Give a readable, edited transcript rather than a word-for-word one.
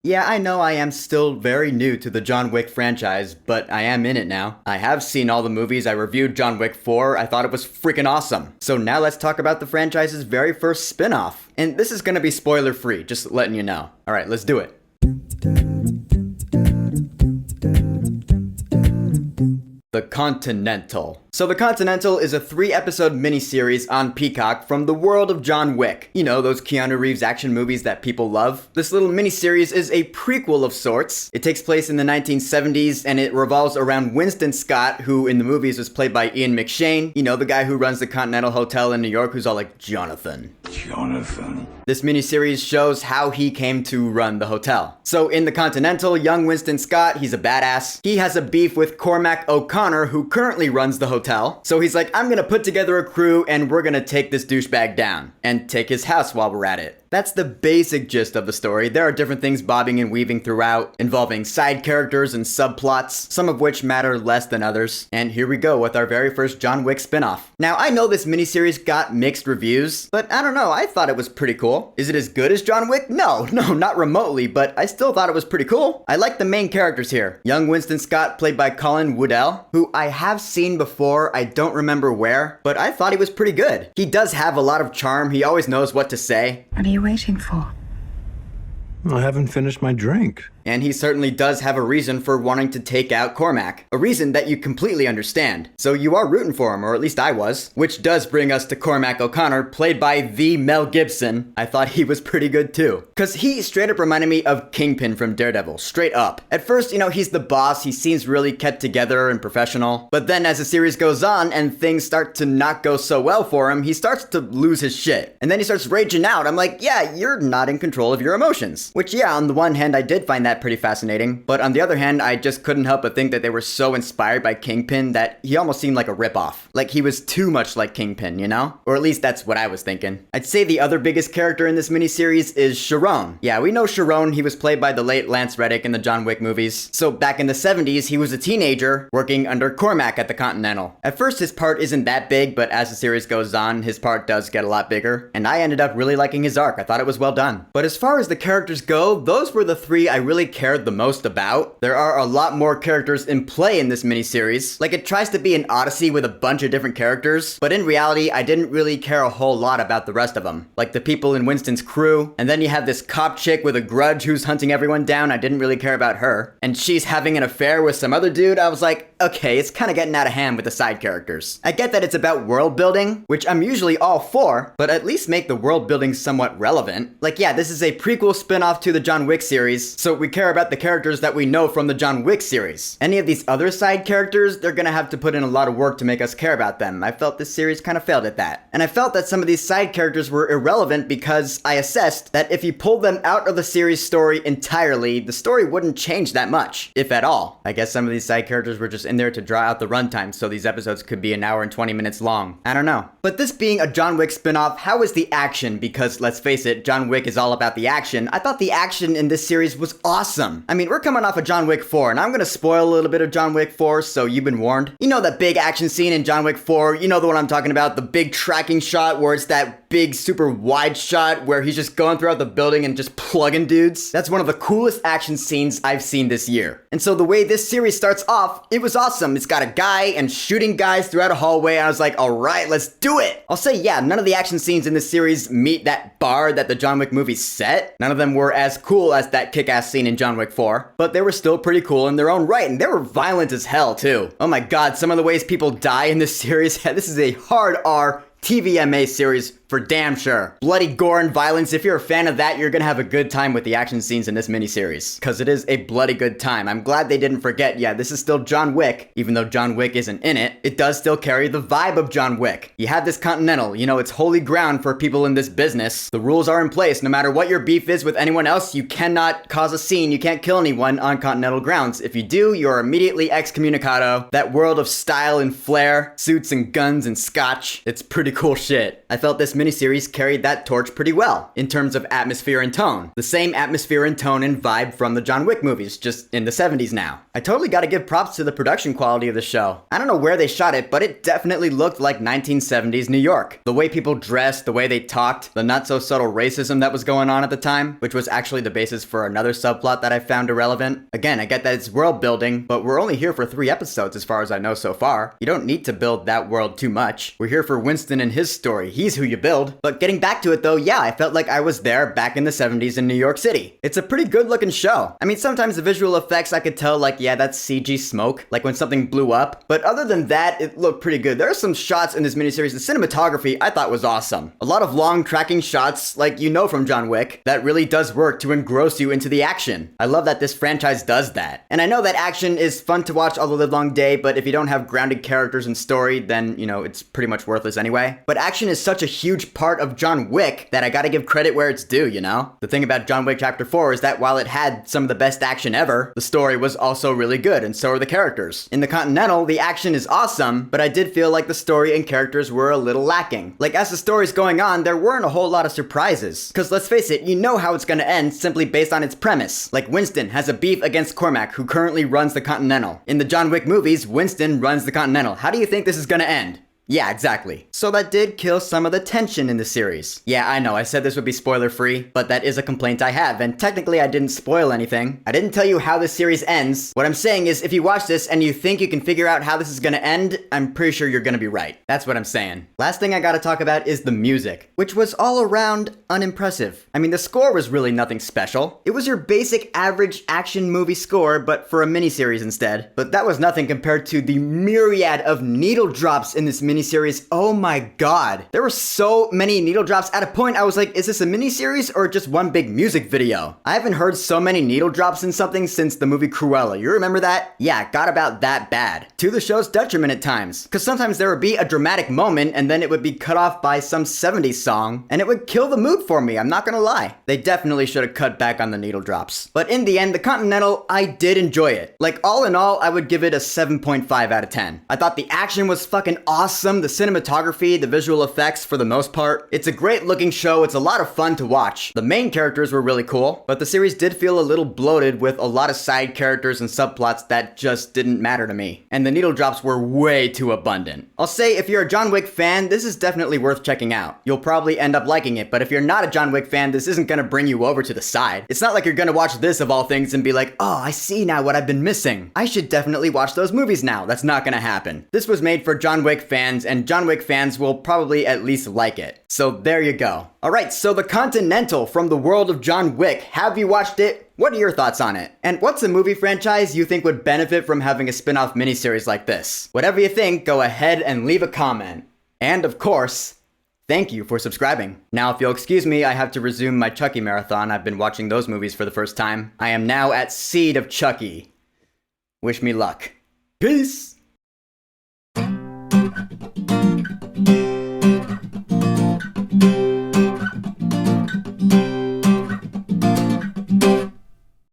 Yeah, I know I am still very new to the John Wick franchise, but I am in it now. I have seen all the movies. I reviewed John Wick 4. I thought it was freaking awesome. So now let's talk about the franchise's very first spin-off. And this is gonna be spoiler-free, just letting you know. Alright, let's do it. The Continental. So The Continental is a 3-episode miniseries on Peacock from the world of John Wick. You know, those Keanu Reeves action movies that people love. This little miniseries is a prequel of sorts. It takes place in the 1970s and it revolves around Winston Scott, who in the movies was played by Ian McShane. You know, the guy who runs the Continental Hotel in New York who's all like, Jonathan. This miniseries shows how he came to run the hotel. So in The Continental, young Winston Scott, he's a badass. He has a beef with Cormac O'Connor, who currently runs the hotel. So he's like, I'm gonna put together a crew and we're gonna take this douchebag down. And take his house while we're at it. That's the basic gist of the story. There are different things bobbing and weaving throughout, involving side characters and subplots, some of which matter less than others. And here we go with our very first John Wick spinoff. Now, I know this miniseries got mixed reviews, but I don't know, I thought it was pretty cool. Is it as good as John Wick? No, not remotely, but I still thought it was pretty cool. I like the main characters here. Young Winston Scott, played by Colin Woodell, who I have seen before, I don't remember where, but I thought he was pretty good. He does have a lot of charm, he always knows what to say. What are you waiting for? I haven't finished my drink. And he certainly does have a reason for wanting to take out Cormac. A reason that you completely understand. So you are rooting for him, or at least I was. Which does bring us to Cormac O'Connor, played by the Mel Gibson. I thought he was pretty good too. Cause he straight up reminded me of Kingpin from Daredevil, straight up. At first, you know, he's the boss, he seems really kept together and professional. But then as the series goes on and things start to not go so well for him, he starts to lose his shit. And then he starts raging out. I'm like, yeah, you're not in control of your emotions. Which yeah, on the one hand, I did find that pretty fascinating, but on the other hand, I just couldn't help but think that they were so inspired by Kingpin that he almost seemed like a ripoff. Like he was too much like Kingpin, you know? Or at least that's what I was thinking. I'd say the other biggest character in this miniseries is Sharon. Yeah, we know Sharon, he was played by the late Lance Reddick in the John Wick movies. So back in the 70s, he was a teenager working under Cormac at the Continental. At first, his part isn't that big, but as the series goes on, his part does get a lot bigger, and I ended up really liking his arc. I thought it was well done. But as far as the characters go, those were the 3 I really cared the most about. There are a lot more characters in play in this miniseries. Like, it tries to be an odyssey with a bunch of different characters, but in reality, I didn't really care a whole lot about the rest of them. Like the people in Winston's crew, and then you have this cop chick with a grudge who's hunting everyone down. I didn't really care about her. And she's having an affair with some other dude. I was like, okay, it's kind of getting out of hand with the side characters. I get that it's about world building, which I'm usually all for, but at least make the world building somewhat relevant. Like, yeah, this is a prequel spin-off to the John Wick series, so we care about the characters that we know from the John Wick series. Any of these other side characters, they're gonna have to put in a lot of work to make us care about them. I felt this series kind of failed at that. And I felt that some of these side characters were irrelevant because I assessed that if you pulled them out of the series story entirely, the story wouldn't change that much, if at all. I guess some of these side characters were just in there to draw out the runtime so these episodes could be an hour and 20 minutes long. I don't know. But this being a John Wick spinoff, how is the action? Because let's face it, John Wick is all about the action. I thought the action in this series was awesome. I mean, we're coming off of John Wick 4, and I'm gonna spoil a little bit of John Wick 4, so you've been warned. You know that big action scene in John Wick 4, you know the one I'm talking about, the big tracking shot where it's that big super wide shot where he's just going throughout the building and just plugging dudes? That's one of the coolest action scenes I've seen this year. And so the way this series starts off, it was awesome. It's got a guy and shooting guys throughout a hallway, and I was like, alright, let's do it! I'll say, yeah, none of the action scenes in this series meet that bar that the John Wick movies set. None of them were as cool as that kick-ass scene in John Wick 4, but they were still pretty cool in their own right, and they were violent as hell, too. Oh my god, some of the ways people die in this series, this is a hard R TVMA series for damn sure. Bloody gore and violence, if you're a fan of that, you're gonna have a good time with the action scenes in this miniseries. Cause it is a bloody good time. I'm glad they didn't forget, yeah, this is still John Wick, even though John Wick isn't in it. It does still carry the vibe of John Wick. You have this Continental, you know, it's holy ground for people in this business. The rules are in place. No matter what your beef is with anyone else, you cannot cause a scene, you can't kill anyone on Continental grounds. If you do, you're immediately excommunicado. That world of style and flair, suits and guns and scotch, it's pretty cool shit. I felt this miniseries carried that torch pretty well, in terms of atmosphere and tone. The same atmosphere and tone and vibe from the John Wick movies, just in the 70s now. I totally gotta give props to the production quality of the show. I don't know where they shot it, but it definitely looked like 1970s New York. The way people dressed, the way they talked, the not so subtle racism that was going on at the time, which was actually the basis for another subplot that I found irrelevant. Again, I get that it's world building, but we're only here for 3 episodes as far as I know so far. You don't need to build that world too much. We're here for Winston and his story. He's who you build. But getting back to it though, yeah, I felt like I was there back in the 70s in New York City. It's a pretty good looking show. I mean, sometimes the visual effects I could tell like, yeah, that's CG smoke, like when something blew up. But other than that, it looked pretty good. There are some shots in this miniseries. The cinematography I thought was awesome. A lot of long tracking shots, like you know from John Wick, that really does work to engross you into the action. I love that this franchise does that. And I know that action is fun to watch all the livelong day, but if you don't have grounded characters and story, then, you know, it's pretty much worthless anyway. But action is such a huge part of John Wick that I gotta give credit where it's due, you know? The thing about John Wick Chapter 4 is that while it had some of the best action ever, the story was also really good, and so are the characters. In the Continental, the action is awesome, but I did feel like the story and characters were a little lacking. Like, as the story's going on, there weren't a whole lot of surprises. Cause let's face it, you know how it's gonna end simply based on its premise. Like, Winston has a beef against Cormac, who currently runs the Continental. In the John Wick movies, Winston runs the Continental. How do you think this is gonna end? Yeah, exactly. So that did kill some of the tension in the series. Yeah, I know, I said this would be spoiler-free, but that is a complaint I have, and technically I didn't spoil anything. I didn't tell you how this series ends. What I'm saying is, if you watch this and you think you can figure out how this is gonna end, I'm pretty sure you're gonna be right. That's what I'm saying. Last thing I gotta talk about is the music, which was all around unimpressive. I mean, the score was really nothing special. It was your basic average action movie score, but for a miniseries instead. But that was nothing compared to the myriad of needle drops in this miniseries. Oh my god. There were so many needle drops. At a point I was like, is this a miniseries or just one big music video? I haven't heard so many needle drops in something since the movie Cruella. You remember that? Yeah, it got about that bad. To the show's detriment at times. Cause sometimes there would be a dramatic moment and then it would be cut off by some 70s song and it would kill the mood for me, I'm not gonna lie. They definitely should have cut back on the needle drops. But in the end, the Continental, I did enjoy it. Like, all in all, I would give it a 7.5 out of 10. I thought the action was fucking awesome. The cinematography, the visual effects for the most part. It's a great looking show, it's a lot of fun to watch. The main characters were really cool, but the series did feel a little bloated with a lot of side characters and subplots that just didn't matter to me. And the needle drops were way too abundant. I'll say if you're a John Wick fan, this is definitely worth checking out. You'll probably end up liking it, but if you're not a John Wick fan, this isn't gonna bring you over to the side. It's not like you're gonna watch this of all things and be like, oh, I see now what I've been missing. I should definitely watch those movies now. That's not gonna happen. This was made for John Wick fans, and John Wick fans will probably at least like it. So there you go. Alright, so the Continental from the world of John Wick. Have you watched it? What are your thoughts on it? And what's a movie franchise you think would benefit from having a spin-off miniseries like this? Whatever you think, go ahead and leave a comment. And of course, thank you for subscribing. Now, if you'll excuse me, I have to resume my Chucky marathon. I've been watching those movies for the first time. I am now at Seed of Chucky. Wish me luck. Peace!